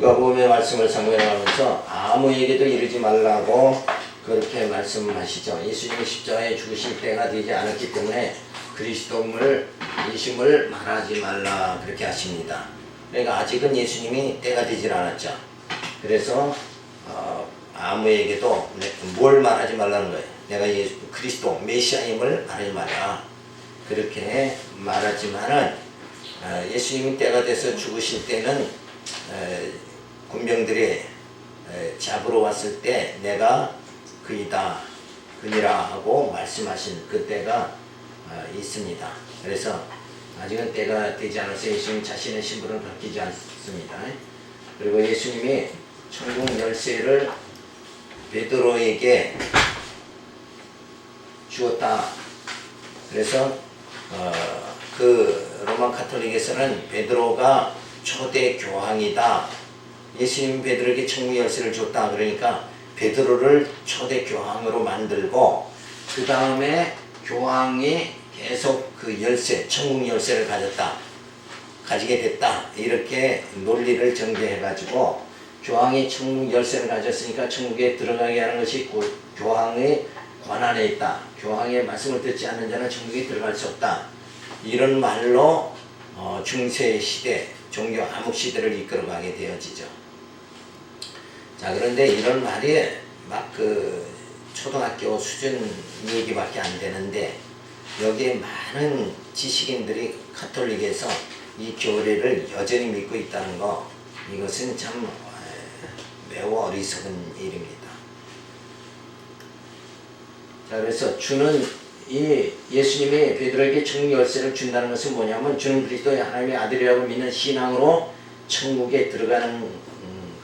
누가복음의 말씀을 상고하면서 아무에게도 이르지 말라고 그렇게 말씀하시죠. 예수님이 십자가에 죽으실 때가 되지 않았기 때문에 그리스도이심을 말하지 말라 그렇게 하십니다. 그러니까 아직은 예수님이 때가 되질 않았죠. 그래서 아무에게도 뭘 말하지 말라는 거예요. 내가 그리스도 메시아임을 말하지 말라 그렇게 말하지만은 예수님이 때가 돼서 죽으실 때는 군병들이 잡으러 왔을 때 내가 그이다 그니라 하고 말씀하신 그 때가 있습니다. 그래서 아직은 때가 되지 않아서 예수님 자신의 신분을 바뀌지 않습니다. 그리고 예수님이 천국 열쇠를 베드로에게 주었다. 그래서 그 로마 가톨릭에서는 베드로가 초대 교황이다. 예수님 베드로에게 천국 열쇠를 줬다. 그러니까 베드로를 초대 교황으로 만들고 그 다음에 교황이 계속 그 열쇠, 천국 열쇠를 가지게 됐다. 이렇게 논리를 전개해가지고 교황이 천국 열쇠를 가졌으니까 천국에 들어가게 하는 것이 교황의 권한에 있다. 교황의 말씀을 듣지 않는 자는 천국에 들어갈 수 없다. 이런 말로 중세 시대, 종교 암흑 시대를 이끌어가게 되어지죠. 자, 그런데 이런 말이 막 그 초등학교 수준 얘기밖에 안 되는데 여기에 많은 지식인들이 가톨릭에서 이 교리를 여전히 믿고 있다는 거, 이것은 참 매우 어리석은 일입니다. 자, 그래서 주는 이 예수님이 베드로에게 천국 열쇠를 준다는 것은 뭐냐면 주는 그리스도의 하나님의 아들이라고 믿는 신앙으로 천국에 들어가는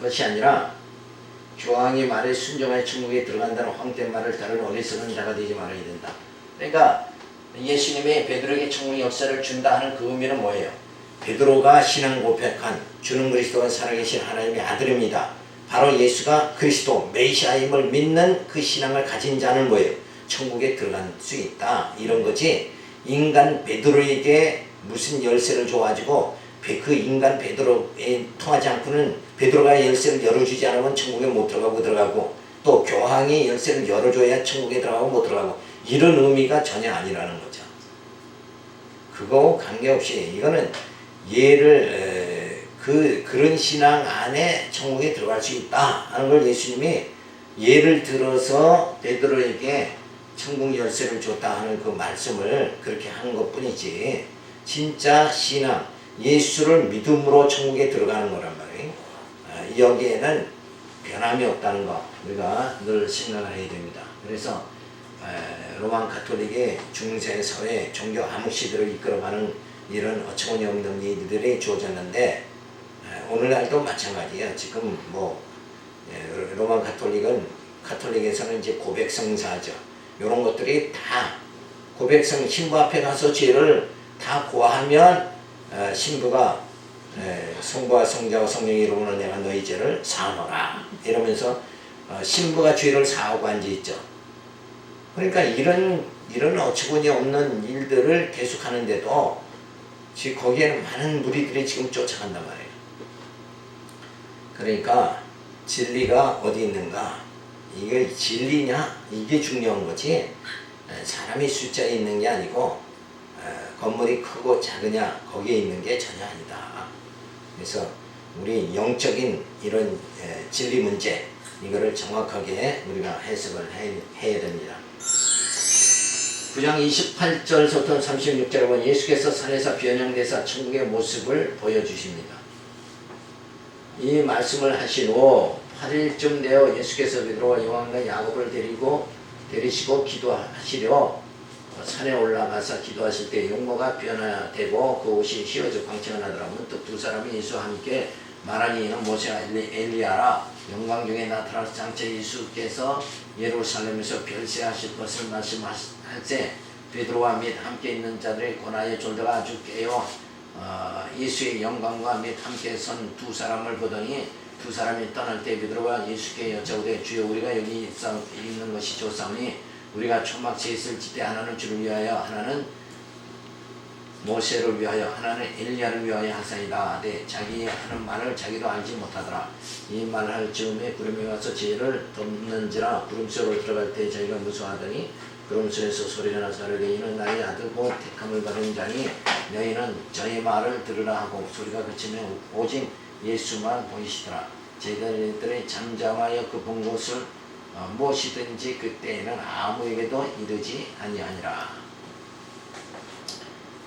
것이 아니라 교황의 말에 순종하여 천국에 들어간다는 헛된 말을 다른 어리석은 자가 되지 말아야 된다. 그러니까 예수님이 베드로에게 천국 열쇠를 준다 하는 그 의미는 뭐예요? 베드로가 신앙 고백한 주는 그리스도가 살아계신 하나님의 아들입니다. 바로 예수가 그리스도 메시아임을 믿는 그 신앙을 가진 자는 뭐예요? 천국에 들어갈 수 있다. 이런 거지. 인간 베드로에게 무슨 열쇠를 줘가지고 그 인간 베드로에 통하지 않고는 베드로가 열쇠를 열어주지 않으면 천국에 못 들어가고 또 교황이 열쇠를 열어줘야 천국에 들어가고 못 들어가고 이런 의미가 전혀 아니라는 거죠. 그거 관계없이 이거는 그런 신앙 안에 천국에 들어갈 수 있다 하는 걸 예수님이 예를 들어서 베드로에게 천국 열쇠를 줬다 하는 그 말씀을 그렇게 한 것뿐이지 진짜 신앙, 예수를 믿음으로 천국에 들어가는 거란 말이에요. 여기에는 변함이 없다는 거 우리가 늘 생각을 해야 됩니다. 그래서 로만 가톨릭의 중세 사회 종교 암흑 시대를 이끌어가는 이런 어처구니 없는 일들이 주어졌는데 오늘날도 마찬가지예요. 지금 로만 가톨릭에서는 이제 고백성사죠. 이런 것들이 다 고백성 신부 앞에 가서 죄를 다 고하면 신부가 성부와 성자와 성령의 이름으로 내가 너희 죄를 사하노라 이러면서 신부가 죄를 사하고 앉아있죠. 그러니까 이런 어처구니 없는 일들을 계속하는데도 지금 거기에는 많은 무리들이 지금 쫓아간단 말이에요. 그러니까 진리가 어디 있는가? 이게 진리냐? 이게 중요한 거지 사람이 숫자에 있는 게 아니고 건물이 크고 작으냐 거기에 있는 게 전혀 아니다. 그래서 우리 영적인 이런 진리 문제 이거를 정확하게 우리가 해석을 해야 됩니다. 9장 28절부터 36절에 보면 예수께서 산에서 변형되사 천국의 모습을 보여주십니다. 이 말씀을 하신 후 8일쯤 되어 예수께서 베드로와 요한과 야곱을 데리시고 기도하시려 산에 올라가서 기도하실 때 용모가 변화되고 그 옷이 휘어져 광채가 나더라. 문득 두 사람이 예수와 함께 말하니 이는 모세와 엘리야라. 영광 중에 나타나서 장차 예수께서 예루살렘에서 별세하실 것을 말씀할 때 베드로와 및 함께 있는 자들의 고나에 졸다가 아주 깨어 예수의 영광과 및 함께 선 두 사람을 보더니 두 사람이 떠날 때 베드로가 예수께 여짜오되 주여 우리가 여기 있는 것이 좋사오니 우리가 초막지에 있을지 때 하나는 주를 위하여 하나는 모세를 위하여 하나는 엘리야를 위하여 하사이다. 자기 하는 말을 자기도 알지 못하더라. 이 말할 즈음에 구름이 와서 저희를 덮는지라. 구름 속으로 들어갈 때 저희가 무서워하더니 구름 속에서 소리가 나서 가로되 이는 나의 아들 곧 택함을 받은 자니 너희는 저의 말을 들으라 하고 소리가 그치면 오직 예수만 보이시더라. 저희들이 잠잠하여 그 본 것을 무엇이든지 그때에는 아무에게도 이르지 아니하니라.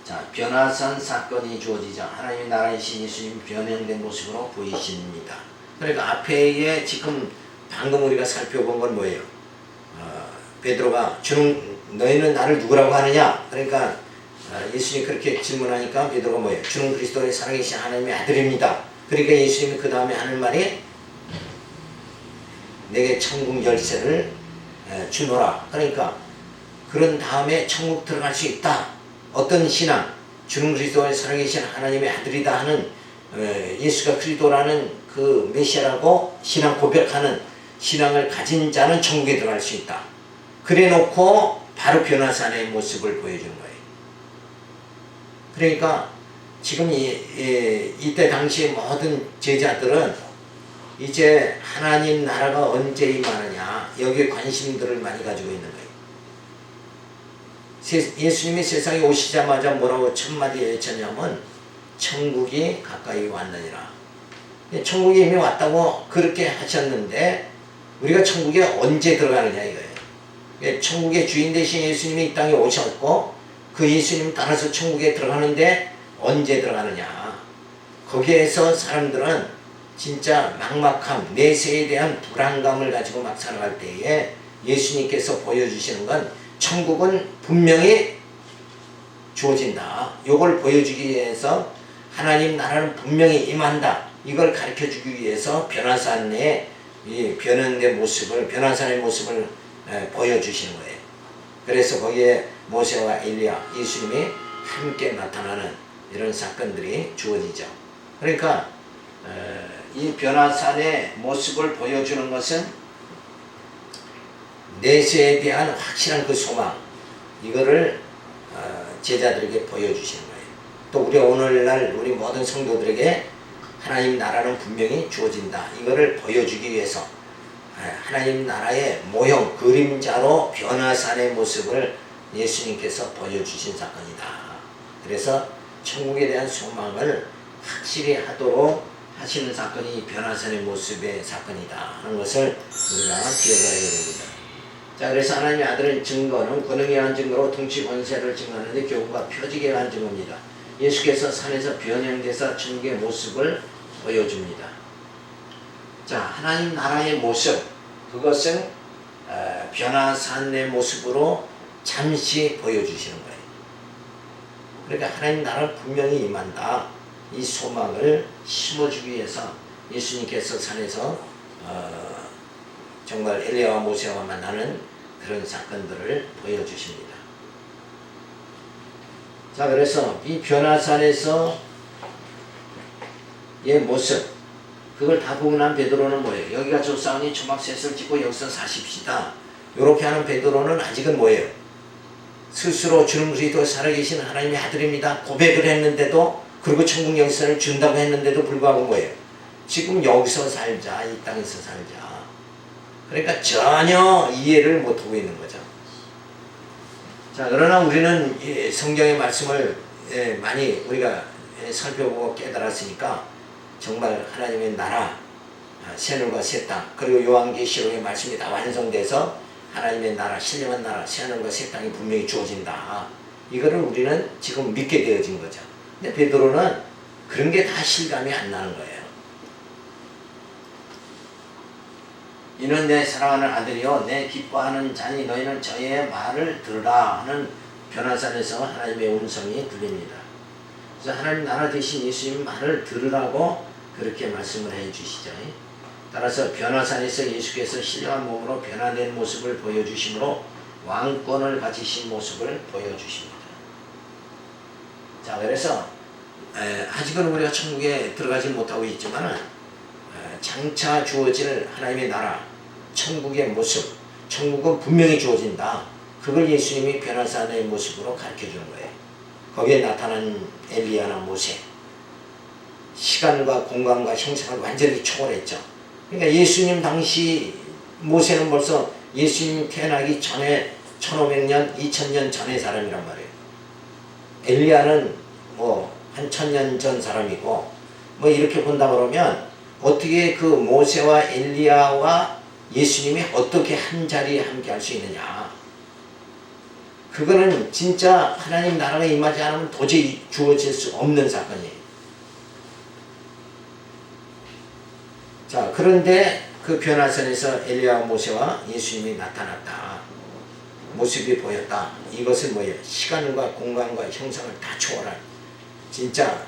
자, 변화산 사건이 주어지자 하나님의 나라의 신 예수님 변형된 모습으로 보이십니다. 그러니까 앞에에 지금 방금 우리가 살펴본 건 뭐예요? 베드로가 주는 너희는 나를 누구라고 하느냐? 그러니까 예수님이 그렇게 질문하니까 베드로가 뭐예요? 주는 그리스도의 살아계신 하나님의 아들입니다. 그러니까 예수님이 그 다음에 하는 말이 내게 천국 열쇠를 주노라. 그러니까 그런 다음에 천국 들어갈 수 있다. 어떤 신앙, 주는 그리스도의 살아계신 하나님의 아들이다 하는 예수가 그리스도라는 그 메시아라고 신앙 고백하는 신앙을 가진 자는 천국에 들어갈 수 있다. 그래 놓고 바로 변화산의 모습을 보여준 거예요. 그러니까 지금 이때 당시의 모든 제자들은 이제 하나님 나라가 언제 임하느냐 여기에 관심들을 많이 가지고 있는 거예요. 예수님이 세상에 오시자마자 뭐라고 첫마디 외쳤냐면 천국이 가까이 왔느니라. 천국이 이미 왔다고 그렇게 하셨는데 우리가 천국에 언제 들어가느냐 이거예요. 천국의 주인 되신 예수님이 이 땅에 오셨고 그 예수님 따라서 천국에 들어가는데 언제 들어가느냐. 거기에서 사람들은 진짜 막막함, 내세에 대한 불안감을 가지고 막 살아갈 때에 예수님께서 보여주시는 건 천국은 분명히 주어진다. 이걸 보여주기 위해서 하나님 나라는 분명히 임한다. 이걸 가르쳐주기 위해서 변화산의 이 변형된 모습을, 변화산의 모습을 보여주시는 거예요. 그래서 거기에 모세와 엘리야, 예수님이 함께 나타나는 이런 사건들이 주어지죠. 그러니까 이 변화산의 모습을 보여주는 것은 내세에 대한 확실한 그 소망, 이거를 제자들에게 보여주시는 거예요. 또 우리 오늘날 우리 모든 성도들에게 하나님 나라는 분명히 주어진다. 이거를 보여주기 위해서 하나님 나라의 모형, 그림자로 변화산의 모습을 예수님께서 보여주신 사건이다. 그래서 천국에 대한 소망을 확실히 하도록 하시는 사건이 변화산의 모습의 사건이다 하는 것을 우리가 기억해야 됩니다. 자, 그래서 하나님의 아들의 증거는 권능에 의한 증거로 통치 권세를 증거하는데 교훈과 표직에 의한 증거입니다. 예수께서 산에서 변형돼서 천국의 모습을 보여줍니다. 자, 하나님 나라의 모습, 그것은 변화산의 모습으로 잠시 보여주시는 거예요. 그러니까 하나님 나라는 분명히 임한다. 이 소망을 심어주기 위해서 예수님께서 산에서 정말 엘리야와 모세와 만나는 그런 사건들을 보여주십니다. 자, 그래서 이 변화산에서 의 모습, 그걸 다 보고 난 베드로는 뭐예요? 여기가 좋사오니 초막셋을 짓고 여기서 사십시다. 이렇게 하는 베드로는 아직은 뭐예요? 스스로 주는 그리스도 살아계신 하나님의 아들입니다. 고백을 했는데도, 그리고 천국 영생을 준다고 했는데도 불구하고 뭐예요? 지금 여기서 살자, 이 땅에서 살자. 그러니까 전혀 이해를 못하고 있는 거죠. 자, 그러나 우리는 이 성경의 말씀을 많이 우리가 살펴보고 깨달았으니까 정말 하나님의 나라, 새하늘과 새 땅, 그리고 요한계시록의 말씀이 다 완성돼서 하나님의 나라, 신령한 나라, 새하늘과 새 땅이 분명히 주어진다. 이거를 우리는 지금 믿게 되어진 거죠. 근데 베드로는 그런 게 다 실감이 안 나는 거예요. 이는 내 사랑하는 아들이요 내 기뻐하는 자니 너희는 저의 말을 들으라 하는 변화산에서 하나님의 음성이 들립니다. 그래서 하나님 나라 대신 예수님 말을 들으라고 그렇게 말씀을 해 주시죠. 따라서 변화산에서 예수께서 신령한 몸으로 변화된 모습을 보여주심으로 왕권을 가지신 모습을 보여주십니다. 자, 그래서 아직은 우리가 천국에 들어가지 못하고 있지만 장차 주어질 하나님의 나라, 천국의 모습, 천국은 분명히 주어진다. 그걸 예수님이 변화산의 모습으로 가르쳐 주는 거예요. 거기에 나타난 엘리야나 모세, 시간과 공간과 형상을 완전히 초월했죠. 그러니까 예수님 당시 모세는 벌써 예수님 태어나기 전에 1500년, 2000년 전의 사람이란 말이에요. 엘리야는 뭐 한 1000년 전 사람이고, 뭐 이렇게 본다 그러면 어떻게 그 모세와 엘리야와 예수님이 어떻게 한 자리에 함께 할 수 있느냐. 그거는 진짜 하나님 나라가 임하지 않으면 도저히 주어질 수 없는 사건이에요. 자, 그런데 그 변화선에서 엘리야와 모세와 예수님이 나타났다. 모습이 보였다. 이것은 뭐예요? 시간과 공간과 형상을 다 초월한 진짜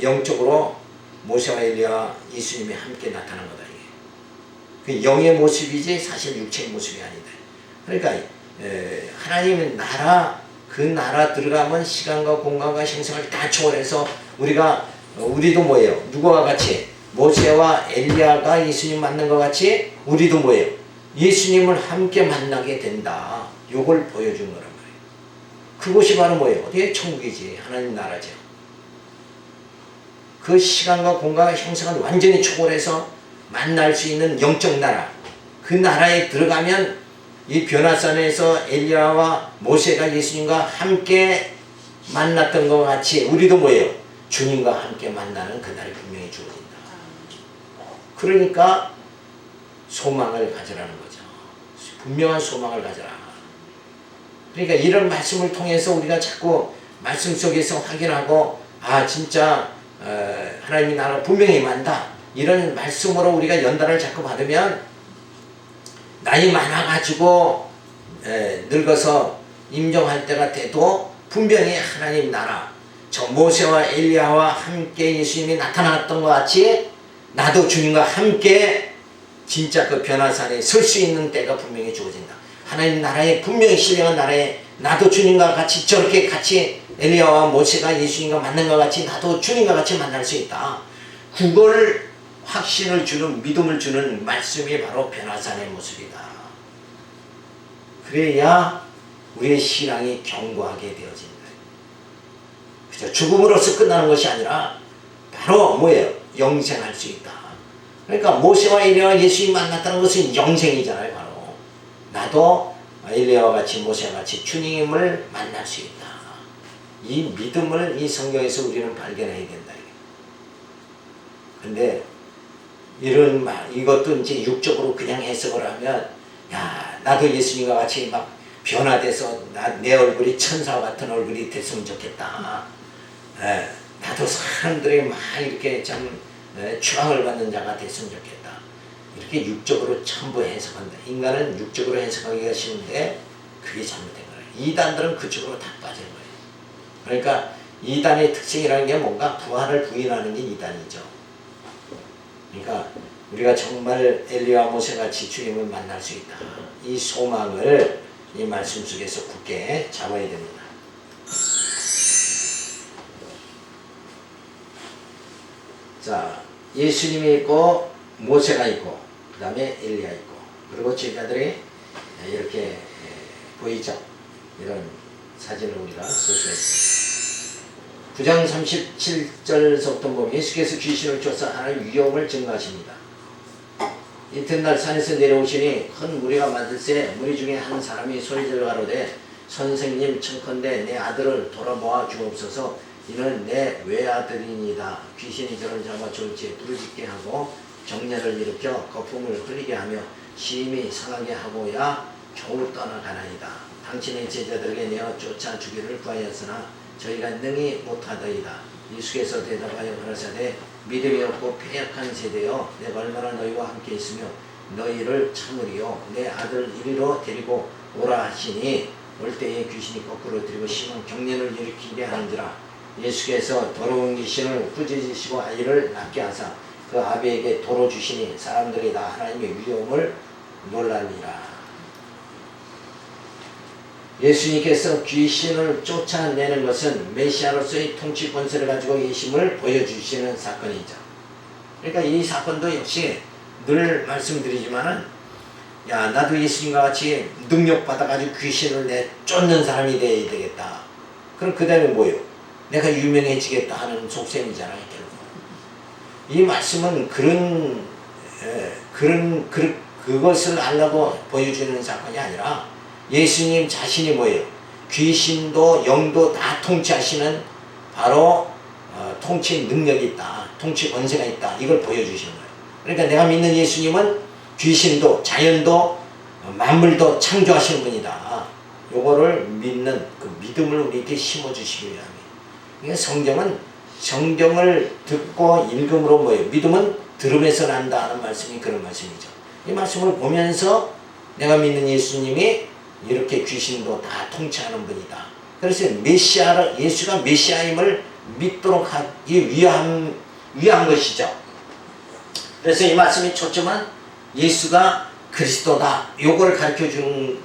영적으로 모세와 엘리야와 예수님이 함께 나타난 거다. 이게. 그 영의 모습이지 사실 육체의 모습이 아니다. 그러니까 하나님의 나라, 그 나라 들어가면 시간과 공간과 형상을 다 초월해서 우리도 뭐예요? 누구와 같이? 모세와 엘리야가 예수님 만난 것 같이 우리도 뭐예요? 예수님을 함께 만나게 된다. 요걸 보여준 거란 말이에요. 그곳이 바로 뭐예요? 어디에? 천국이지. 하나님 나라죠. 그 시간과 공간과 형상을 완전히 초월해서 만날 수 있는 영적 나라, 그 나라에 들어가면 이 변화산에서 엘리야와 모세가 예수님과 함께 만났던 것 같이 우리도 뭐예요? 주님과 함께 만나는 그날이 분명히 주어진다. 그러니까 소망을 가져라는 거죠. 분명한 소망을 가져라. 그러니까 이런 말씀을 통해서 우리가 자꾸 말씀 속에서 확인하고, 아 진짜 하나님의 나라 분명히 임한다. 이런 말씀으로 우리가 연단을 자꾸 받으면 나이 많아가지고 늙어서 임종할 때가 돼도 분명히 하나님 나라, 저 모세와 엘리야와 함께 예수님이 나타났던 것 같이 나도 주님과 함께 진짜 그 변화산에 설 수 있는 때가 분명히 주어진다. 하나님 나라에 분명히 신령한 나라에 나도 주님과 같이 저렇게 같이 엘리야와 모세가 예수님과 만난 것 같이 나도 주님과 같이 만날 수 있다. 그걸 확신을 주는, 믿음을 주는 말씀이 바로 변화산의 모습이다. 그래야 우리의 신앙이 견고하게 되어진다. 그죠? 죽음으로써 끝나는 것이 아니라 바로 뭐예요? 영생할 수 있다. 그러니까 모세와 엘리야와 예수님 만났다는 것은 영생이잖아요. 바로 나도 엘리야와 같이 모세와 같이 주님을 만날 수 있다. 이 믿음을 이 성경에서 우리는 발견해야 된다. 근데 이런 말, 이것도 이제 육적으로 그냥 해석을 하면, 야 나도 예수님과 같이 막 변화돼서 내 얼굴이 천사와 같은 얼굴이 됐으면 좋겠다. 나도 사람들이 막 이렇게 참 추앙을 받는 자가 됐으면 좋겠다. 이렇게 육적으로 전부 해석한다. 인간은 육적으로 해석하기가 쉬운데 그게 잘못된 거예요. 이단들은 그쪽으로 다 빠지는 거예요. 그러니까 이단의 특징이라는 게 뭔가 부활을 부인하는 게 이단이죠. 그러니까 우리가 정말 엘리야와 모세같이 주님을 만날 수 있다. 이 소망을 이 말씀 속에서 굳게 잡아야 됩니다. 자, 예수님이 있고 모세가 있고 그 다음에 엘리야 있고 그리고 제자들이 이렇게 보이죠. 이런 사진을 우리가 볼 수가 있습니다. 9장 37절서부터 보면 예수께서 귀신을 쫓아 하나의 위험을 증거하십니다. 이튿날 산에서 내려오시니 큰 무리가 많을세 무리 중에 한 사람이 소리질러 가로되 선생님 청컨대 내 아들을 돌아보아 주옵소서. 이는 내 외아들이니이다. 귀신이 저를 잡아 졸지에 부르짖게 하고 정렬을 일으켜 거품을 흘리게 하며 심히 상하게 하고야 겨우 떠나가나이다. 당신의 제자들에게 내어 쫓아 주기를 구하였으나 저희가 능히 못하더이다. 예수께서 대답하여 가라사대 믿음이 없고 패역한 세대여 내가 얼마나 너희와 함께 있으며 너희를 참으리요. 내 아들 이리로 데리고 오라 하시니 올 때에 귀신이 거꾸로 들이고 심한 경련을 일으키게 하는지라. 예수께서 더러운 귀신을 꾸짖으시고 아이를 낫게 하사 그 아비에게 도로 주시니 사람들이 다 하나님의 위엄을 놀랄니라. 예수님께서 귀신을 쫓아내는 것은 메시아로서의 통치 권세를 가지고 계심을 보여주시는 사건이죠. 그러니까 이 사건도 역시 늘 말씀드리지만은 야 나도 예수님과 같이 능력 받아가지고 귀신을 쫓는 사람이 되어야 되겠다. 그럼 그 다음에 뭐예요? 내가 유명해지겠다 하는 속셈이잖아요. 결국 이 말씀은 그것을 알라고 보여주는 사건이 아니라 예수님 자신이 뭐예요? 귀신도 영도 다 통치하시는 바로 통치 능력이 있다. 통치 권세가 있다. 이걸 보여주시는 거예요. 그러니까 내가 믿는 예수님은 귀신도 자연도 만물도 창조하시는 분이다. 요거를 믿는 그 믿음을 우리에게 심어주시기 위함이에요. 그러니까 성경을 듣고 읽음으로 뭐예요? 믿음은 들음에서 난다 하는 말씀이 그런 말씀이죠. 이 말씀을 보면서 내가 믿는 예수님이 이렇게 귀신도 다 통치하는 분이다. 그래서 예수가 메시아임을 믿도록 하기 위한 것이죠. 그래서 이 말씀의 초점은 예수가 그리스도다. 요걸 가르쳐주는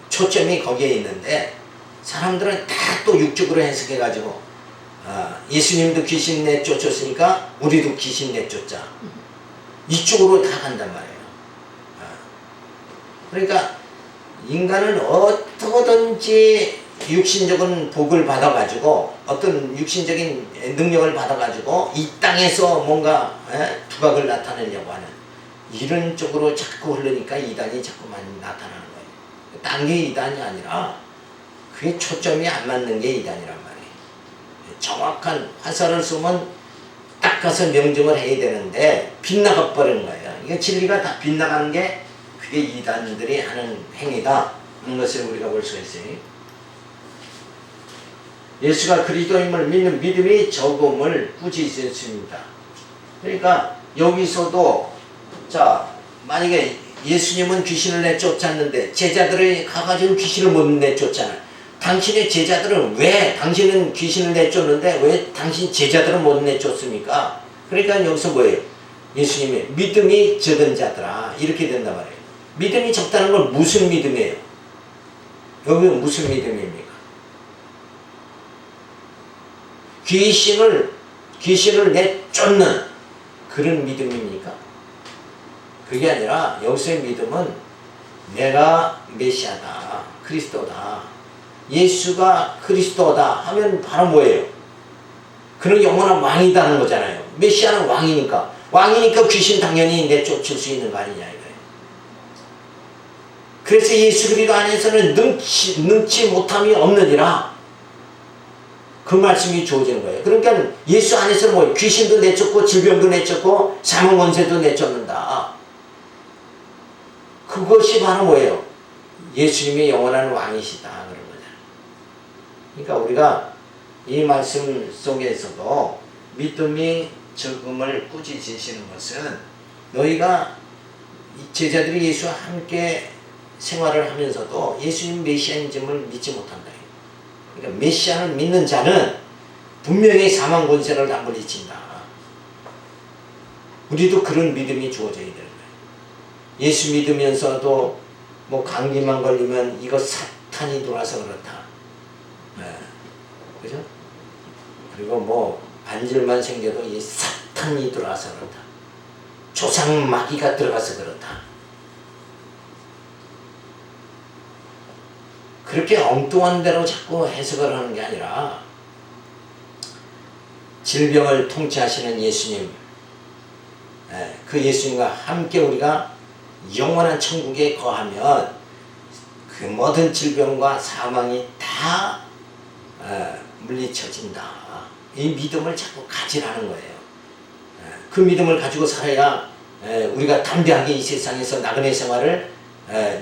초점이 거기에 있는데 사람들은 다 또 육적으로 해석해가지고 예수님도 귀신 내쫓았으니까 우리도 귀신 내쫓자. 이쪽으로 다 간단 말이에요. 그러니까 인간은 어떻게든지 육신적인 복을 받아가지고 어떤 육신적인 능력을 받아가지고 이 땅에서 뭔가 두각을 나타내려고 하는 이런 쪽으로 자꾸 흐르니까 이단이 자꾸만 나타나는 거예요. 딴 게 이단이 아니라 그게 초점이 안 맞는 게 이단이란 말이에요. 정확한 화살을 쏘면 딱 가서 명중을 해야 되는데 빗나가 버리는 거예요. 이게 진리가 다 빗나가는 게 그게 이단들이 하는 행위다 하는 것을 우리가 볼 수가 있어요. 예수가 그리스도임을 믿는 믿음이 적음을 꾸짖으십니다. 그러니까 여기서도 자 만약에 예수님은 귀신을 내쫓았는데 제자들이 가가지고 귀신을 못 내쫓잖아요. 당신의 제자들은 왜 당신은 귀신을 내쫓는데 왜 당신 제자들은 못 내쫓습니까? 그러니까 여기서 뭐예요? 예수님이 믿음이 적은 자들아 이렇게 된단 말이에요. 믿음이 적다는 건 무슨 믿음이에요? 여기는 무슨 믿음입니까? 귀신을 내쫓는 그런 믿음입니까? 그게 아니라 여기서의 믿음은 내가 메시아다, 그리스도다, 예수가 그리스도다 하면 바로 뭐예요? 그는 영원한 왕이다는 거잖아요. 메시아는 왕이니까 귀신 당연히 내쫓을 수 있는 거 아니냐 이거예요. 그래서 예수 그리스도 안에서는 능치 못함이 없느니라 그 말씀이 주어지는 거예요. 그러니까 예수 안에서는 뭐예요? 귀신도 내쫓고 질병도 내쫓고 사망 권세도 내쫓는다. 그것이 바로 뭐예요? 예수님이 영원한 왕이시다 그런 거잖아요. 그러니까 우리가 이 말씀 속에서도 믿음이 적음을 꾸짖으시는 것은 너희가 제자들이 예수와 함께 생활을 하면서도 예수님 메시아인임을 믿지 못한다. 그러니까 메시아를 믿는 자는 분명히 사망 권세를 다 물리친다. 우리도 그런 믿음이 주어져야 되는 거예요. 예수 믿으면서도 뭐 감기만 걸리면 이거 사탄이 들어와서 그렇다. 그죠? 그리고 뭐 반질만 생겨도 이 사탄이 들어와서 그렇다. 조상 마귀가 들어가서 그렇다. 그렇게 엉뚱한 대로 자꾸 해석을 하는 게 아니라 질병을 통치하시는 예수님, 그 예수님과 함께 우리가 영원한 천국에 거하면 그 모든 질병과 사망이 다 물리쳐진다. 이 믿음을 자꾸 가지라는 거예요. 그 믿음을 가지고 살아야 우리가 담대하게 이 세상에서 나그네 생활을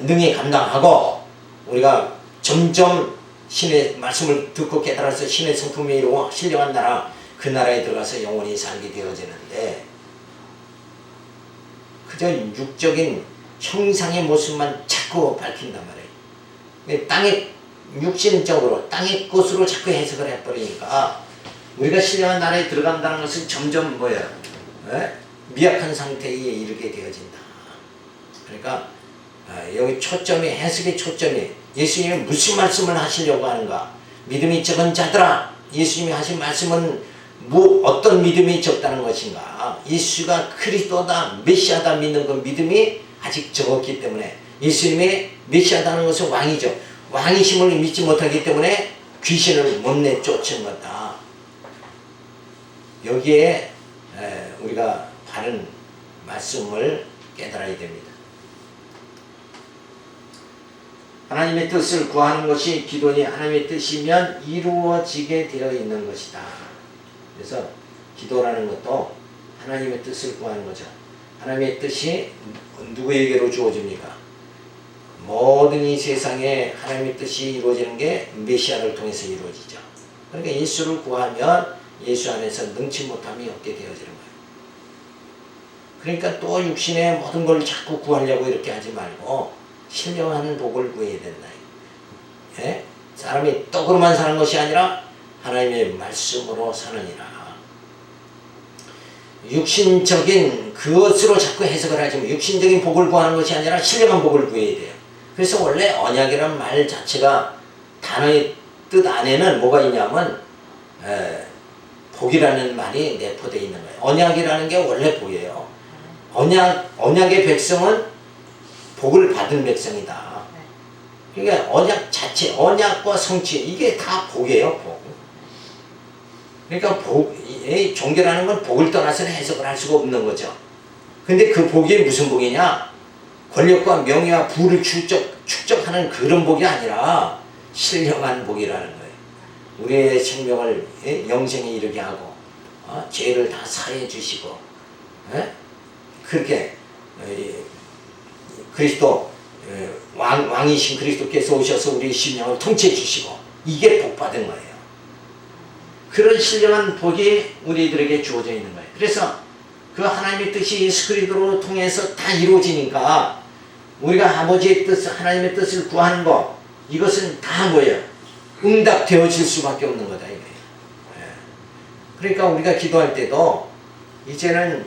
능히 감당하고 우리가 점점 신의 말씀을 듣고 깨달아서 신의 성품에 이루어 신령한 나라 그 나라에 들어가서 영원히 살게 되어지는데 그저 육적인 형상의 모습만 자꾸 밝힌단 말이에요. 땅의 육신적으로 땅의 것으로 자꾸 해석을 해버리니까 우리가 신령한 나라에 들어간다는 것은 점점 뭐야? 미약한 상태에 이르게 되어진다. 그러니까 여기 초점이 해석의 초점이 예수님이 무슨 말씀을 하시려고 하는가? 믿음이 적은 자들아 예수님이 하신 말씀은 어떤 믿음이 적다는 것인가? 예수가 그리스도다 메시아다 믿는 그 믿음이 아직 적었기 때문에 예수님이 메시아다는 것은 왕이죠. 왕이심을 믿지 못하기 때문에 귀신을 못 내쫓은 거다. 여기에 우리가 바른 말씀을 깨달아야 됩니다. 하나님의 뜻을 구하는 것이 기도니 하나님의 뜻이면 이루어지게 되어 있는 것이다. 그래서 기도라는 것도 하나님의 뜻을 구하는 거죠. 하나님의 뜻이 누구에게로 주어집니까? 모든 이 세상에 하나님의 뜻이 이루어지는 게 메시아를 통해서 이루어지죠. 그러니까 예수를 구하면 예수 안에서 능치 못함이 없게 되어지는 거예요. 그러니까 또 육신의 모든 걸 자꾸 구하려고 이렇게 하지 말고 신령한 복을 구해야 된다. 예? 사람이 떡으로만 사는 것이 아니라 하나님의 말씀으로 사느니라. 육신적인 그것으로 자꾸 해석을 하지만 육신적인 복을 구하는 것이 아니라 신령한 복을 구해야 돼요. 그래서 원래 언약이라는 말 자체가 단어의 뜻 안에는 뭐가 있냐면 복이라는 말이 내포되어 있는 거예요. 언약이라는 게 원래 복이에요. 언약의 백성은 복을 받은 백성이다. 그러니까 언약 자체, 언약과 성취 이게 다 복이에요. 복. 그러니까 종교라는 건 복을 떠나서는 해석을 할 수가 없는 거죠. 근데 그 복이 무슨 복이냐? 권력과 명예와 부를 축적하는 그런 복이 아니라 신령한 복이라는 거예요. 우리의 생명을 영생에 이르게 하고 죄를 다 사해 주시고 그렇게 그리스도 왕이신 그리스도께서 오셔서 우리의 심령을 통치해 주시고 이게 복 받은 거예요. 그런 신령한 복이 우리들에게 주어져 있는 거예요. 그래서 그 하나님의 뜻이 예수 그리스도로 통해서 다 이루어지니까 우리가 아버지의 뜻, 하나님의 뜻을 구하는 것 이것은 다 뭐예요? 응답되어질 수밖에 없는 거다 이거예요. 그러니까 우리가 기도할 때도 이제는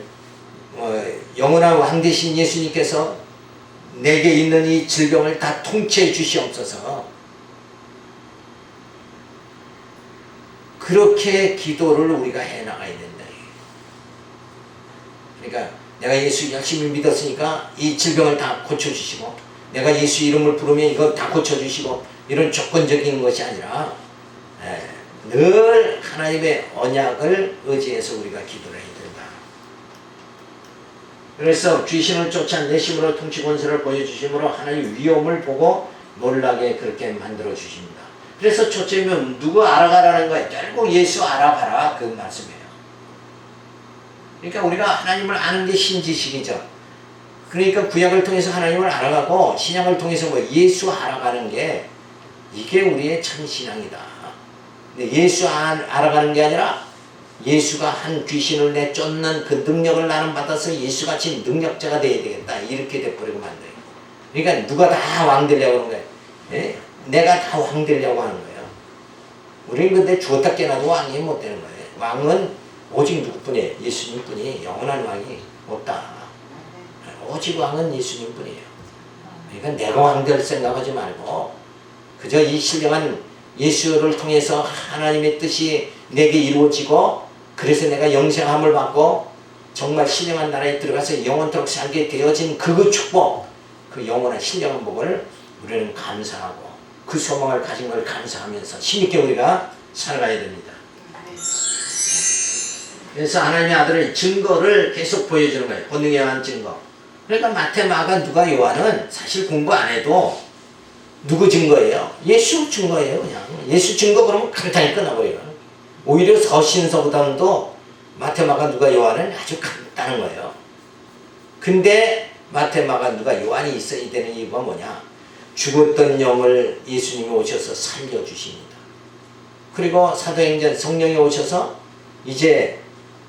영원한 왕 되신 예수님께서 내게 있는 이 질병을 다 통치해 주시옵소서. 그렇게 기도를 우리가 해나가야 된다. 그러니까 내가 예수 열심히 믿었으니까 이 질병을 다 고쳐주시고 내가 예수 이름을 부르면 이거 다 고쳐주시고 이런 조건적인 것이 아니라 늘 하나님의 언약을 의지해서 우리가 기도를 해야 된다. 그래서 귀신을 쫓아 내심으로 통치 권세를 보여주심으로 하나님의 위엄을 보고 놀라게 그렇게 만들어 주십니다. 그래서 초점이면 누구 알아가라는 거예요. 결국 예수 알아가라 그 말씀이에요. 그러니까 우리가 하나님을 아는 게 신지식이죠. 그러니까 구약을 통해서 하나님을 알아가고 신약을 통해서 예수 알아가는 게 이게 우리의 참 신앙이다. 근데 예수 알아가는 게 아니라 예수가 한 귀신을 내쫓는 그 능력을 나는 받아서 예수같이 능력자가 돼야 되겠다. 이렇게 돼버리고 만들어요. 그러니까 누가 다 왕 되려고 하는 거예요. 예? 내가 다 왕 되려고 하는 거예요. 우리는 근데 죽었다 깨어나도 왕이 못 되는 거예요. 왕은 오직 누구뿐이에요? 예수님뿐이 영원한 왕이 없다. 오직 왕은 예수님뿐이에요. 그러니까 내가 왕 될 생각하지 말고 그저 이 신령한 예수를 통해서 하나님의 뜻이 내게 이루어지고 그래서 내가 영생함을 받고 정말 신령한 나라에 들어가서 영원토록 살게 되어진 그 축복, 그 영원한 신령한 복을 우리는 감사하고 그 소망을 가진 걸 감사하면서 힘있게 우리가 살아가야 됩니다. 그래서 하나님의 아들의 증거를 계속 보여주는 거예요. 본능에 의한 증거. 그러니까 마태, 마가, 누가, 요한은 사실 공부 안 해도 누구 증거예요? 예수 증거예요. 그냥 예수 증거 그러면 간단히 끝나버려요. 오히려 서신서보다도 마태, 마가, 누가, 요한은 아주 간단한 거예요. 근데 마태, 마가, 누가, 요한이 있어야 되는 이유가 뭐냐? 죽었던 영을 예수님이 오셔서 살려주십니다. 그리고 사도행전 성령이 오셔서 이제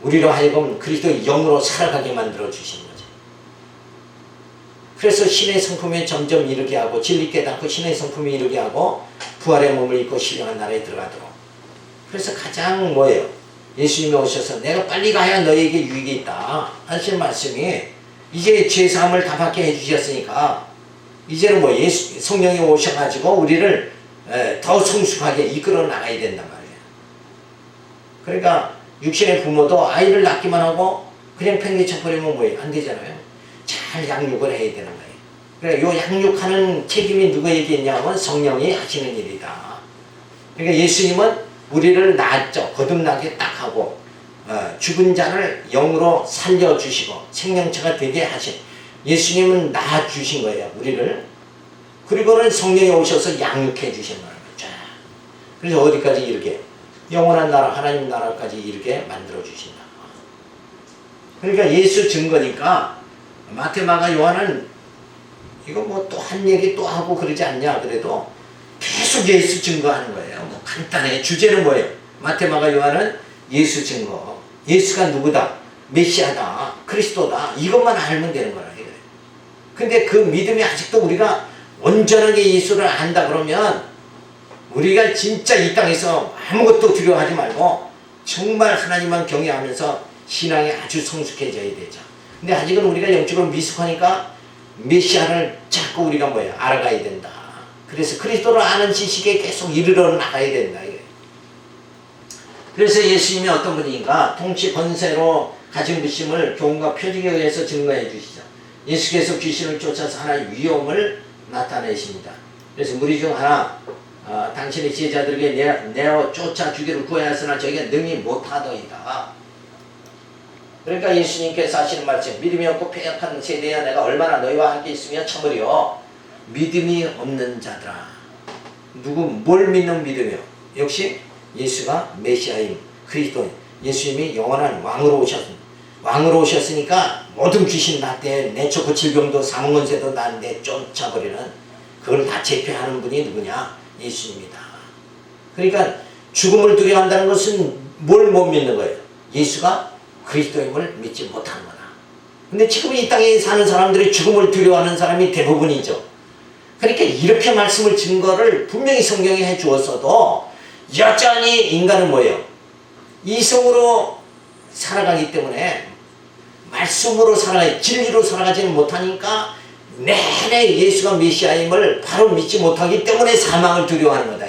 우리로 하여금 그리스도의 영으로 살아가게 만들어 주시는 거죠. 그래서 신의 성품에 점점 이르게 하고 진리 깨닫고 신의 성품에 이르게 하고 부활의 몸을 입고 신령한 나라에 들어가도록. 그래서 가장 뭐예요? 예수님이 오셔서 내가 빨리 가야 너에게 유익이 있다 하신 말씀이 이제 죄사함을 다 받게 해주셨으니까 이제는 뭐 예수 성령이 오셔가지고 우리를 더 성숙하게 이끌어 나가야 된단 말이에요. 그러니까 육신의 부모도 아이를 낳기만 하고 그냥 팽개쳐버리면 뭐예요? 안 되잖아요. 잘 양육을 해야 되는 거예요. 그러니까 요 양육하는 책임이 누구에게 있냐면 성령이 하시는 일이다. 그러니까 예수님은 우리를 낳았죠. 거듭나게 딱 하고 죽은 자를 영으로 살려주시고 생명체가 되게 하신 예수님은 낳아주신 거예요. 우리를. 그리고는 성령이 오셔서 양육해 주신 거예요. 그래서 어디까지 이르게? 영원한 나라 하나님 나라까지 이르게 만들어 주신다. 그러니까 예수 증거니까 마태, 마가, 요한은 이거 뭐 또 한 얘기 또 하고 그러지 않냐. 그래도 계속 예수 증거하는 거예요. 뭐 간단해. 주제는 뭐예요? 마태, 마가, 요한은 예수 증거. 예수가 누구다? 메시아다. 그리스도다. 이것만 알면 되는 거라. 근데 그 믿음이 아직도 우리가 온전하게 예수를 안다 그러면 우리가 진짜 이 땅에서 아무것도 두려워하지 말고 정말 하나님만 경외하면서 신앙이 아주 성숙해져야 되죠. 근데 아직은 우리가 영적으로 미숙하니까 메시아를 자꾸 우리가 뭐야? 알아가야 된다. 그래서 그리스도를 아는 지식에 계속 이르러 나가야 된다. 그래서 예수님이 어떤 분인가? 통치 권세로 가진 부심을 교훈과 표징에 의해서 증거해 주시죠. 예수께서 귀신을 쫓아서 하나의 위엄을 나타내십니다. 그래서 무리 중 하나 당신의 제자들에게 내어 쫓아 주기를 구하였으나 저희가 능히 못하더이다. 그러니까 예수님께서 하시는 말씀, 믿음이 없고 패역한 세대야 내가 얼마나 너희와 함께 있으며 참으리요. 믿음이 없는 자들아. 뭘 믿는 믿음이요? 역시 예수가 메시아임, 그리스도임. 예수님이 영원한 왕으로 오셨습니다. 왕으로 오셨으니까 모든 귀신 낫대, 내쫓고 질병도 사망권세도 낫대 쫓아버리는, 그걸 다 제패하는 분이 누구냐? 예수입니다. 그러니까 죽음을 두려워한다는 것은 뭘 못 믿는 거예요? 예수가 그리스도임을 믿지 못하는 거다. 근데 지금 이 땅에 사는 사람들이 죽음을 두려워하는 사람이 대부분이죠. 그러니까 이렇게 말씀을 증거를 분명히 성경이 해 주었어도 여전히 인간은 뭐예요? 이성으로 살아가기 때문에 말씀으로 살아가지, 진리로 살아가지는 못하니까 내내 예수가 메시아임을 바로 믿지 못하기 때문에 사망을 두려워하는 거다.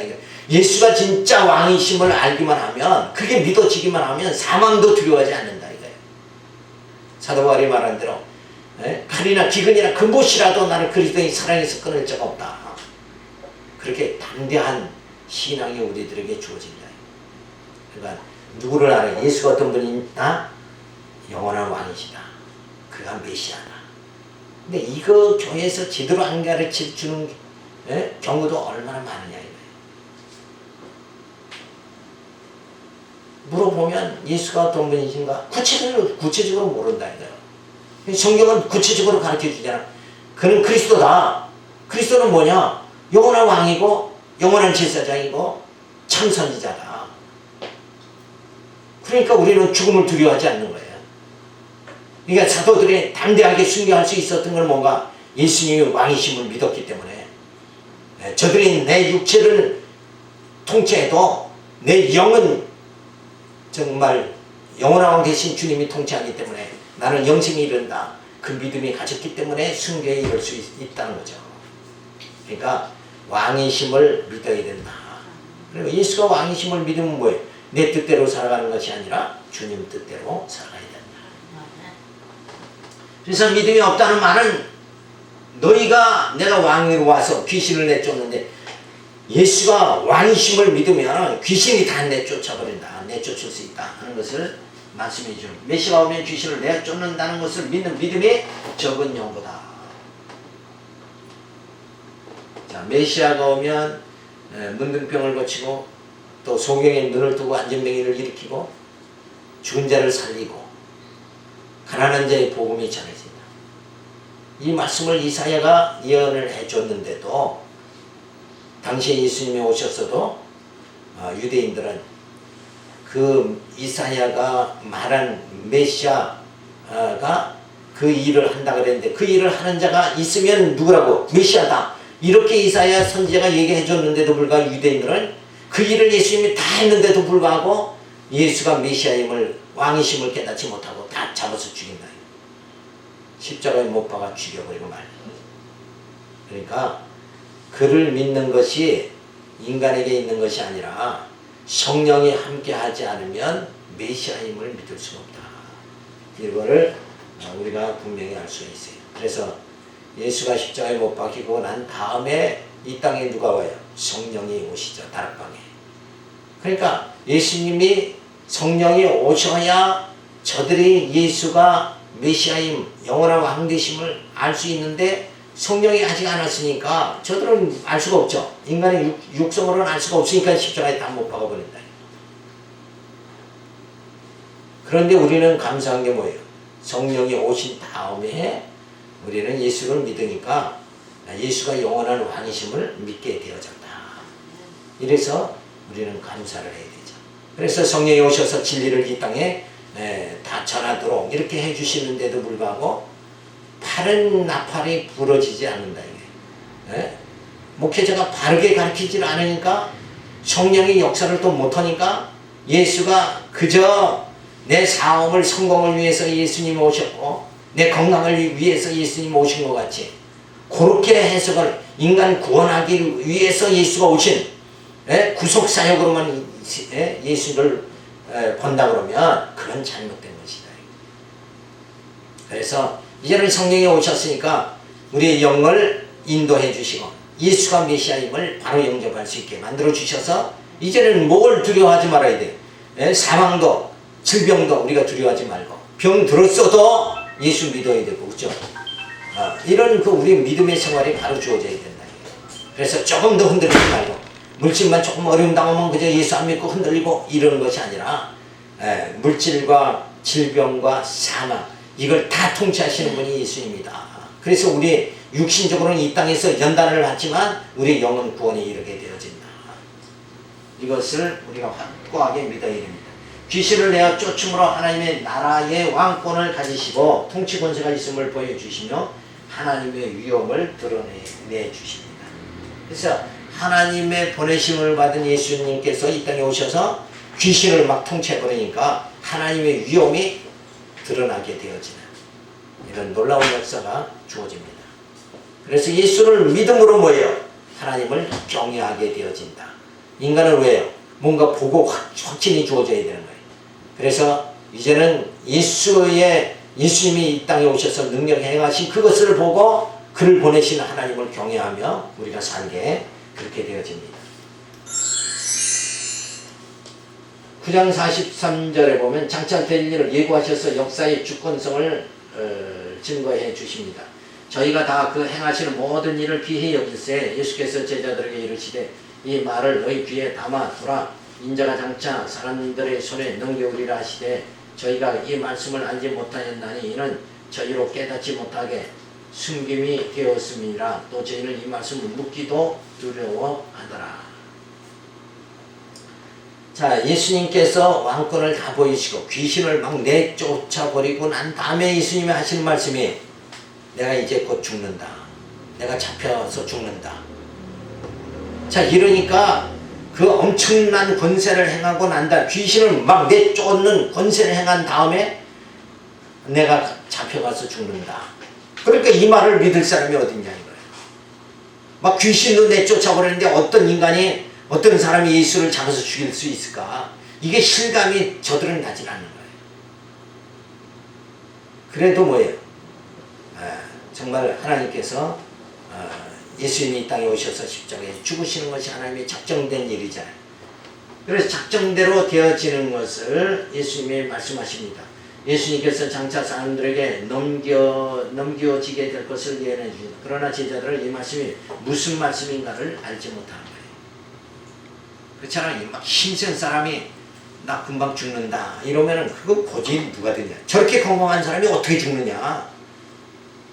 예수가 진짜 왕이심을 알기만 하면, 그게 믿어지기만 하면 사망도 두려워하지 않는다. 이거예요. 사도 바울이 말한 대로 칼이나 기근이나 금보시라도 나를 그리스도의 사랑에서 끊을 자가 없다. 그렇게 담대한 신앙이 우리들에게 주어진다. 그러니까 누구를 알아요? 예수가 어떤 분이다? 영원한 왕이시다. 그가 메시아다. 근데 이거 교회에서 제대로 안 가르쳐 주는 경우도 얼마나 많으냐 이거예요. 물어보면 예수가 어떤 분이신가? 구체적으로 모른다 이거예요. 성경은 구체적으로 가르쳐 주잖아. 그는 그리스도다. 그리스도는 뭐냐? 영원한 왕이고 영원한 제사장이고 참 선지자다. 그러니까 우리는 죽음을 두려워하지 않는 거예요. 그러니까 사도들이 담대하게 순교할 수 있었던 건 뭔가? 예수님이 왕이심을 믿었기 때문에. 저들이 내 육체를 통치해도 내 영은 정말 영원한 왕 대신 주님이 통치하기 때문에 나는 영생에 이른다. 그 믿음이 가졌기 때문에 순교에 이를 수 있다는 거죠. 그러니까 왕이심을 믿어야 된다. 그리고 예수가 왕이심을 믿으면 뭐예요? 내 뜻대로 살아가는 것이 아니라 주님 뜻대로 살아가야 된다. 그래서 믿음이 없다는 말은 너희가 내가 왕으로 와서 귀신을 내쫓는데 예수가 왕이심을 믿으면 귀신이 다 내쫓아버린다. 내쫓을 수 있다 하는 것을 말씀해 주는, 메시아가 오면 귀신을 내쫓는다는 것을 믿는 믿음이 적은 영보다. 자, 메시아가 오면 문둥병을 고치고 또 소경의 눈을 뜨고 안전병이를 일으키고 죽은 자를 살리고 가난한 자의 복음이 전해진다. 이 말씀을 이사야가 예언을 해줬는데도 당시에 예수님이 오셨어도 유대인들은 그 이사야가 말한 메시아가 그 일을 한다 그랬는데 그 일을 하는 자가 있으면 누구라고? 메시아다. 이렇게 이사야 선지자가 얘기해 줬는데도 불구하고 유대인들은 그 일을 예수님이 다 했는데도 불구하고 예수가 메시아임을, 왕이심을 깨닫지 못하고 다 잡아서 죽인다. 십자가에 못 박아 죽여버리고 말이야. 그러니까 그를 믿는 것이 인간에게 있는 것이 아니라 성령이 함께하지 않으면 메시아임을 믿을 수가 없다. 이거를 우리가 분명히 알 수가 있어요. 그래서 예수가 십자가에 못 박히고 난 다음에 이 땅에 누가 와요? 성령이 오시죠. 다락방에. 그러니까 예수님이 성령이 오셔야 저들이 예수가 메시아임 영원한 왕 되심을 알 수 있는데 성령이 아직 안 왔으니까 저들은 알 수가 없죠. 인간의 육성으로는 알 수가 없으니까 십자가에 다 못 박아버린다. 그런데 우리는 감사한 게 뭐예요? 성령이 오신 다음에 우리는 예수를 믿으니까 예수가 영원한 왕이심을 믿게 되어졌다. 이래서 우리는 감사를 해야 되죠. 그래서 성령이 오셔서 진리를 이 땅에 다 전하도록 이렇게 해주시는데도 불구하고 바른 나팔이 부러지지 않는다. 이게. 목회자가 바르게 가르치질 않으니까 성령의 역사를 또 못하니까 예수가 그저 내 사업을 성공을 위해서 예수님이 오셨고 내 건강을 위해서 예수님이 오신 것 같이 그렇게 해석을 인간 구원하기 위해서 예수가 오신 구속사역으로만 예수를 본다 그러면 그건 잘못된 것이다. 그래서 이제는 성령이 오셨으니까 우리의 영을 인도해 주시고 예수가 메시아임을 바로 영접할 수 있게 만들어 주셔서 이제는 뭘 두려워하지 말아야 돼. 사망도 질병도 우리가 두려워하지 말고 병 들었어도 예수 믿어야 되고 그렇죠? 이런 우리 믿음의 생활이 바로 주어져야 된다. 그래서 조금 더 흔들리지 말고 물질만 조금 어려움 당하면 그저 예수 안 믿고 흔들리고 이러는 것이 아니라 물질과 질병과 사망 이걸 다 통치하시는 분이 예수입니다. 그래서 우리 육신적으로는 이 땅에서 연단을 받지만 우리 영은 구원에 이르게 되어진다. 이것을 우리가 확고하게 믿어야 됩니다. 귀신을 내어 쫓음으로 하나님의 나라의 왕권을 가지시고 통치 권세가 있음을 보여주시며 하나님의 위엄을 드러내 주십니다. 그래서 하나님의 보내심을 받은 예수님께서 이 땅에 오셔서 귀신을 막 통치해버리니까 하나님의 위엄이 드러나게 되어지는 이런 놀라운 역사가 주어집니다. 그래서 예수를 믿음으로 뭐예요? 하나님을 경외하게 되어진다. 인간은 왜요? 뭔가 보고 확신이 주어져야 되는 거예요. 그래서 이제는 예수님이 이 땅에 오셔서 능력 행하신 그것을 보고 그를 보내신 하나님을 경외하며 우리가 살게 그렇게 되어집니다. 9장 43절에 보면 장차 될 일을 예고하셔서 역사의 주권성을 증거해 주십니다. 저희가 다 그 행하시는 모든 일을 귀히 여길세 예수께서 제자들에게 이르시되 이 말을 너희 귀에 담아두라. 인자가 장차 사람들의 손에 넘겨오리라 하시되 저희가 이 말씀을 알지 못하였나니 이는 저희로 깨닫지 못하게 숨김이 되었음이라. 또 저희는 이 말씀을 묻기도 두려워하더라. 자, 예수님께서 왕권을 다 보이시고 귀신을 막 내쫓아버리고 난 다음에 예수님이 하시는 말씀이 내가 이제 곧 죽는다. 내가 잡혀서 죽는다. 자, 이러니까 그 엄청난 권세를 행하고 난다. 귀신을 막 내쫓는 권세를 행한 다음에 내가 잡혀가서 죽는다. 그러니까 이 말을 믿을 사람이 어딨냐는 거예요. 막 귀신도 내쫓아버리는데 어떤 인간이 어떤 사람이 예수를 잡아서 죽일 수 있을까? 이게 실감이 저들은 나질 않는 거예요. 그래도 뭐예요? 정말 하나님께서 예수님이 이 땅에 오셔서 십자가에 죽으시는 것이 하나님의 작정된 일이잖아요. 그래서 작정대로 되어지는 것을 예수님이 말씀하십니다. 예수님께서 장차 사람들에게 넘겨지게 될 것을 예언해 주십니다. 그러나 제자들은 이 말씀이 무슨 말씀인가를 알지 못하는 거예요. 그렇잖아요. 막 힘센 사람이 나 금방 죽는다 이러면은 그거 고집 누가 되냐. 저렇게 건강한 사람이 어떻게 죽느냐.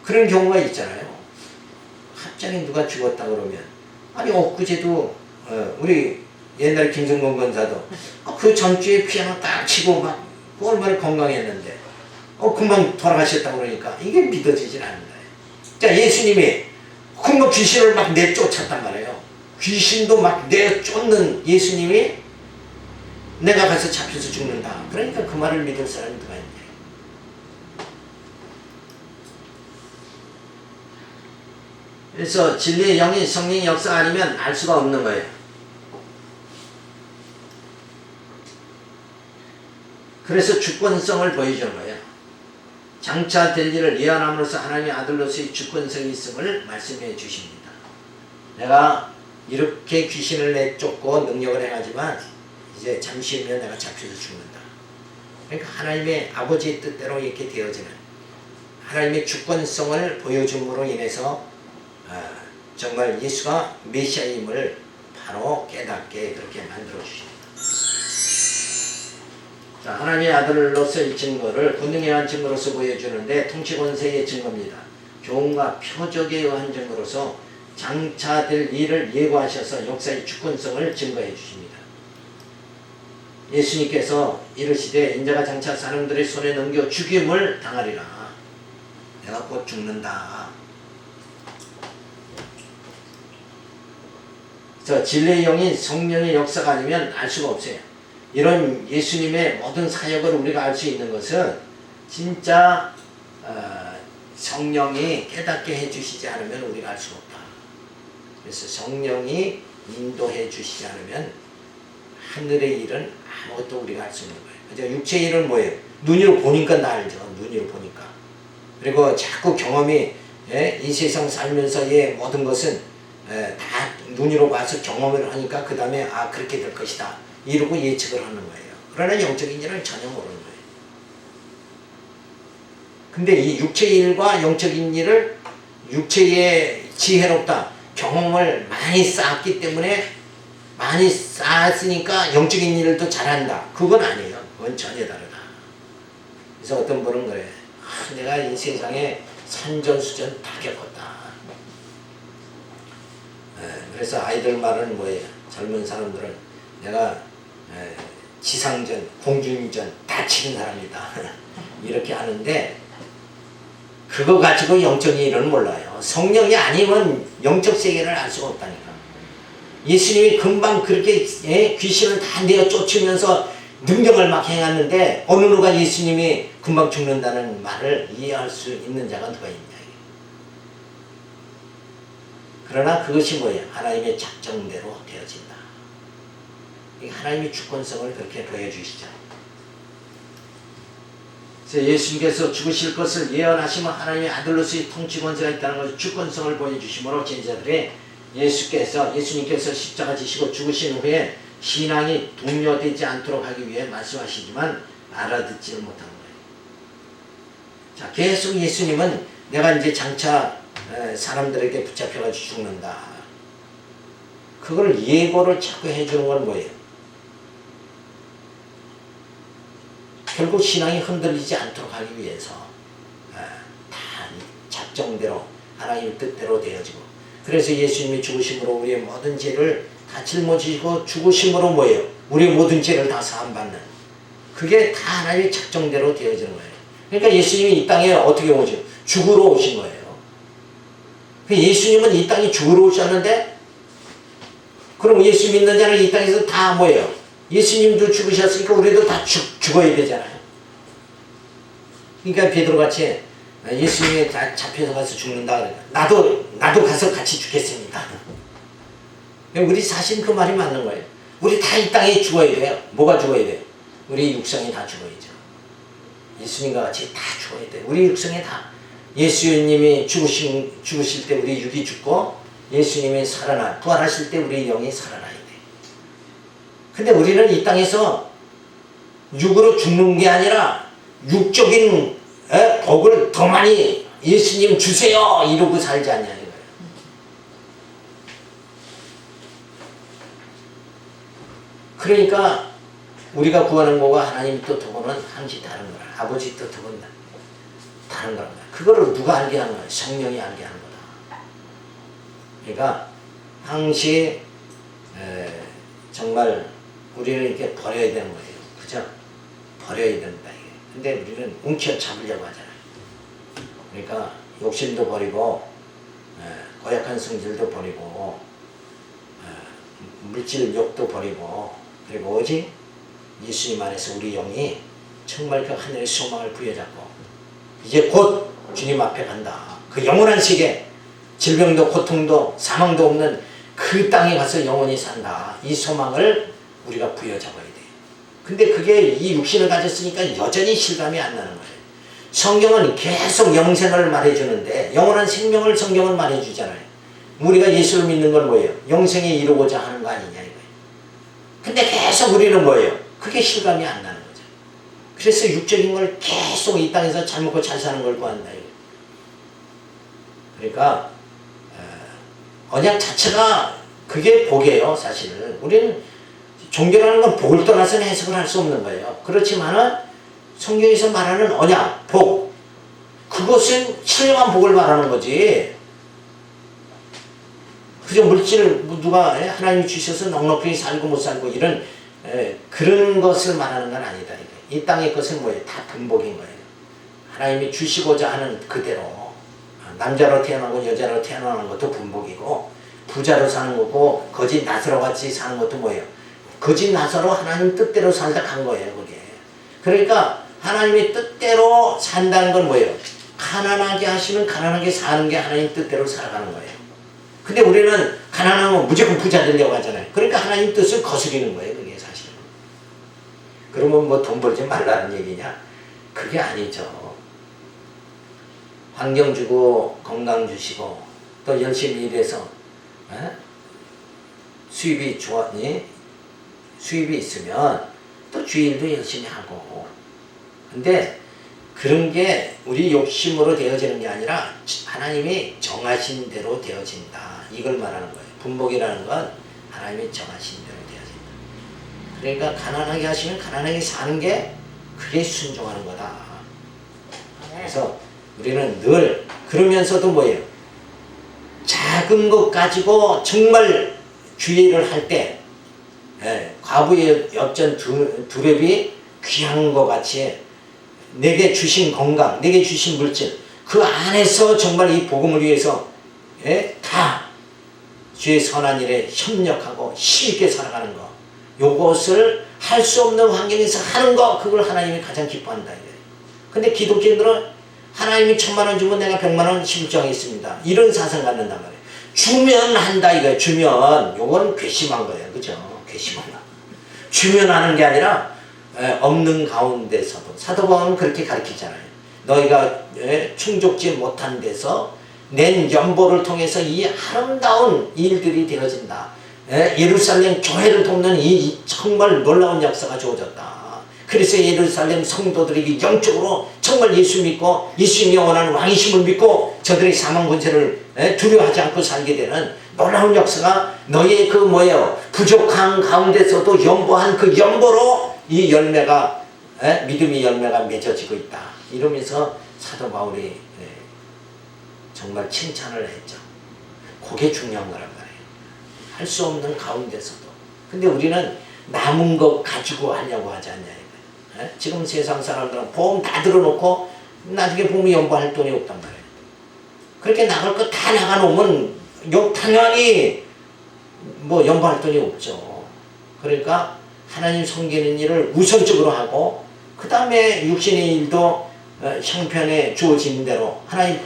그런 경우가 있잖아요. 갑자기 누가 죽었다 그러면 아니 엊그제도 우리 옛날 김성곤 권사도 그 전주에 피아노 딱 치고 막 얼마나 건강했는데 금방 돌아가셨다 그러니까 이게 믿어지질 않는 거예요. 자, 예수님이 금방 귀신을 막 내쫓았단 말이에요. 귀신도 막 내쫓는 예수님이 내가 가서 잡혀서 죽는다. 그러니까 그 말을 믿을 사람이 누가 있냐. 그래서 진리의 영이 성령의 역사 아니면 알 수가 없는 거예요. 그래서 주권성을 보여주는 거예요. 장차 될 일을 예언함으로써 하나님의 아들로서의 주권성이 있음을 말씀해 주십니다. 내가 이렇게 귀신을 내쫓고 능력을 행하지만 이제 잠시 후면 내가 잡혀서 죽는다. 그러니까 하나님의 아버지의 뜻대로 이렇게 되어지는 하나님의 주권성을 보여줌으로 인해서 정말 예수가 메시아임을 바로 깨닫게 그렇게 만들어 주십니다. 자, 하나님의 아들로서의 증거를 권능에 의한 증거로서 보여주는데 통치 권세의 증거입니다. 교훈과 표적에 의한 증거로서 장차될 일을 예고하셔서 역사의 주권성을 증거해 주십니다. 예수님께서 이르시되 인자가 장차 사람들의 손에 넘겨 죽임을 당하리라. 내가 곧 죽는다. 진리의 영인 성령의 역사가 아니면 알 수가 없어요. 이런 예수님의 모든 사역을 우리가 알 수 있는 것은 진짜 성령이 깨닫게 해주시지 않으면 우리가 알 수가 없다. 그래서 성령이 인도해 주시지 않으면 하늘의 일은 아무것도 우리가 알 수 없는 거예요. 그죠? 육체의 일은 뭐예요? 눈으로 보니까 나 알죠. 눈으로 보니까. 그리고 자꾸 경험이 이 세상 살면서의 모든 것은 다 눈으로 봐서 경험을 하니까 그 다음에 그렇게 될 것이다 이러고 예측을 하는 거예요. 그러나 영적인 일은 전혀 모르는 거예요. 근데 이 육체의 일과 영적인 일을 육체의 지혜롭다 경험을 많이 쌓았기 때문에 많이 쌓았으니까 영적인 일을 또 잘한다. 그건 아니에요. 그건 전혀 다르다. 그래서 어떤 분은 그래. 내가 이 세상에 산전수전 다 겪었다. 그래서 아이들 말은 뭐예요? 젊은 사람들은 내가 지상전, 공중전 다 치는 사람이다. 이렇게 하는데 그거 가지고 영적인 일은 몰라요. 성령이 아니면 영적 세계를 알 수가 없다니까. 예수님이 금방 그렇게 귀신을 다 내어 쫓으면서 능력을 막 행하는데 어느 누가 예수님이 금방 죽는다는 말을 이해할 수 있는 자가 누가 있냐. 그러나 그것이 뭐예요? 하나님의 작정대로 되어진다. 하나님의 주권성을 그렇게 보여주시죠. 그래서 예수님께서 죽으실 것을 예언하시면 하나님의 아들로서의 통치 권세가 있다는 것을 주권성을 보여주심으로 제자들이 예수님께서 십자가 지시고 죽으신 후에 신앙이 동요되지 않도록 하기 위해 말씀하시지만 알아듣지를 못한 거예요. 자, 계속 예수님은 내가 이제 장차 사람들에게 붙잡혀가지고 죽는다. 그걸 예고를 자꾸 해주는 건 뭐예요? 결국 신앙이 흔들리지 않도록 하기 위해서 다 작정대로 하나님의 뜻대로 되어지고 그래서 예수님이 죽으심으로 우리의 모든 죄를 다 짊어지시고 죽으심으로 뭐예요? 우리의 모든 죄를 다 사함받는 그게 다 하나님의 작정대로 되어지는 거예요. 그러니까 예수님이 이 땅에 어떻게 오죠? 죽으러 오신 거예요. 예수님은 이 땅에 죽으러 오셨는데 그럼 예수 믿는 자는 이 땅에서 다 뭐예요? 예수님도 죽으셨으니까 우리도 다 죽어야 되잖아요. 그러니까 베드로같이 예수님이 다 잡혀서 가서 죽는다 그러니까 나도 가서 같이 죽겠습니다. 우리 사실 그 말이 맞는 거예요. 우리 다 이 땅에 죽어야 돼요. 뭐가 죽어야 돼요? 우리 육성이 다 죽어야죠. 예수님과 같이 다 죽어야 돼요. 우리 육성이 다 예수님이 죽으실 때 우리 육이 죽고 예수님이 부활하실 때 우리 영이 살아나야 돼. 근데 우리는 이 땅에서 육으로 죽는 게 아니라 육적인 복을 더 많이 예수님 주세요 이러고 살지 않냐는 거예요. 그러니까 우리가 구하는 거가 하나님 뜻하고는 항시 다른 거라. 아버지 뜻하고는 다른 거라. 그거를 누가 알게 하는 거야? 성령이 알게 하는 거다. 그러니까 항시 정말 우리는 이렇게 버려야 되는 거예요. 그죠? 버려야 된다. 근데 우리는 움켜잡으려고 하잖아요. 그러니까 욕심도 버리고 고약한 성질도 버리고 물질 욕도 버리고 그리고 오직 예수님 안에서 우리 영이 정말 그 하늘의 소망을 부여잡고 이제 곧 주님 앞에 간다. 그 영원한 세계 질병도 고통도 사망도 없는 그 땅에 가서 영원히 산다. 이 소망을 우리가 부여잡아야 돼요. 근데 그게 이 육신을 가졌으니까 여전히 실감이 안 나는 거예요. 성경은 계속 영생을 말해주는데 영원한 생명을 성경은 말해주잖아요. 우리가 예수를 믿는 건 뭐예요? 영생에 이루고자 하는 거 아니냐 이거예요. 근데 계속 우리는 뭐예요? 그게 실감이 안 나는 거죠. 그래서 육적인 걸 계속 이 땅에서 잘 먹고 잘 사는 걸 구한다. 그러니까 언약 자체가 그게 복이에요. 사실은 우리는 종교라는 건 복을 떠나서는 해석을 할 수 없는 거예요. 그렇지만은 성경에서 말하는 언약, 복, 그것은 신령한 복을 말하는 거지. 그저 물질을 누가 하나님이 주셔서 넉넉히 살고 못 살고 이런 그런 것을 말하는 건 아니다. 이 땅의 것은 뭐예요? 다 분복인 거예요. 하나님이 주시고자 하는 그대로 남자로 태어나고 여자로 태어나는 것도 분복이고 부자로 사는 거고 거짓 나사로 같이 사는 것도 뭐예요? 거짓 나사로 하나님 뜻대로 살다 간 거예요. 그게. 그러니까 하나님의 뜻대로 산다는 건 뭐예요? 가난하게 하시면 가난하게 사는 게 하나님 뜻대로 살아가는 거예요. 근데 우리는 가난하면 무조건 부자 되려고 하잖아요. 그러니까 하나님 뜻을 거스리는 거예요. 그게 사실은. 그러면 뭐 돈 벌지 말라는 얘기냐? 그게 아니죠. 환경 주고 건강 주시고 또 열심히 일해서 수입이 수입이 있으면 또 주일도 열심히 하고. 근데 그런 게 우리 욕심으로 되어지는 게 아니라 하나님이 정하신 대로 되어진다. 이걸 말하는 거예요. 분복이라는 건 하나님이 정하신 대로 되어진다. 그러니까 가난하게 하시면 가난하게 사는 게 그게 순종하는 거다. 그래서 우리는 늘 그러면서도 뭐예요? 작은 것 가지고 정말 주의를 할 때 과부의 엽전 두렙이 귀한 것 같이 내게 주신 건강, 내게 주신 물질 그 안에서 정말 이 복음을 위해서 다 주의 선한 일에 협력하고 힘있게 살아가는 거, 요것을 할 수 없는 환경에서 하는 거, 그걸 하나님이 가장 기뻐한다. 근데 기독교인들은 하나님이 1000,000원 주면 내가 100,000원 신청하겠습니다. 이런 사상 갖는단 말이에요. 주면 한다 이거예요. 주면. 요건 괘씸한 거예요. 그죠? 괘씸한 거. 주면 하는 게 아니라 없는 가운데서도 사도 바울은 그렇게 가르치잖아요. 너희가 충족지 못한 데서 낸 연보를 통해서 이 아름다운 일들이 되어진다. 예루살렘 교회를 돕는 이 정말 놀라운 역사가 주어졌다. 그래서 예루살렘 성도들이 영적으로 정말 예수 믿고 예수님이 원하는 왕이심을 믿고 저들이 사망 권세를 두려워하지 않고 살게 되는 놀라운 역사가 너희의 그 뭐예요? 부족한 가운데서도 연보한 그 연보로 이 열매가 믿음의 열매가 맺어지고 있다. 이러면서 사도 바울이 정말 칭찬을 했죠. 그게 중요한 거란 말이에요. 할 수 없는 가운데서도. 근데 우리는 남은 것 가지고 하려고 하지 않냐. 지금 세상 사람들은 보험 다 들어놓고 나중에 보면 연보할 돈이 없단 말이에요. 그렇게 나갈 거 다 나가놓으면 당연히 뭐 연보할 돈이 없죠. 그러니까 하나님 섬기는 일을 우선적으로 하고 그 다음에 육신의 일도 형편에 주어진 대로 하나님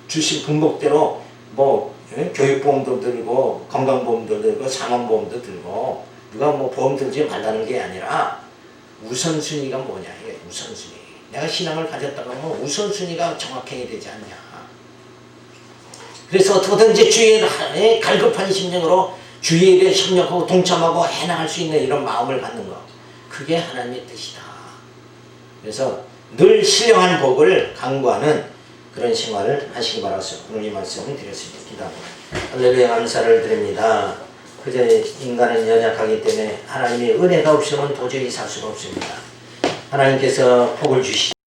주신 분복대로 뭐 교육보험도 들고 건강보험도 들고 사망보험도 들고 누가 뭐 보험 들지 말라는 게 아니라 우선순위가 뭐냐 이게 우선순위. 내가 신앙을 가졌다가 뭐 우선순위가 정확해야 되지 않냐. 그래서 어떻게든지 주의 갈급한 심령으로 주의 일에 협력하고 동참하고 해나갈 수 있는 이런 마음을 갖는 거. 그게 하나님의 뜻이다. 그래서 늘 신령한 복을 강구하는 그런 생활을 하시기 바라서 오늘 이 말씀을 드렸습니다. 기도합니다. 할렐루야 감사를 드립니다. 그저 인간은 연약하기 때문에 하나님의 은혜가 없으면 도저히 살 수가 없습니다. 하나님께서 복을 주시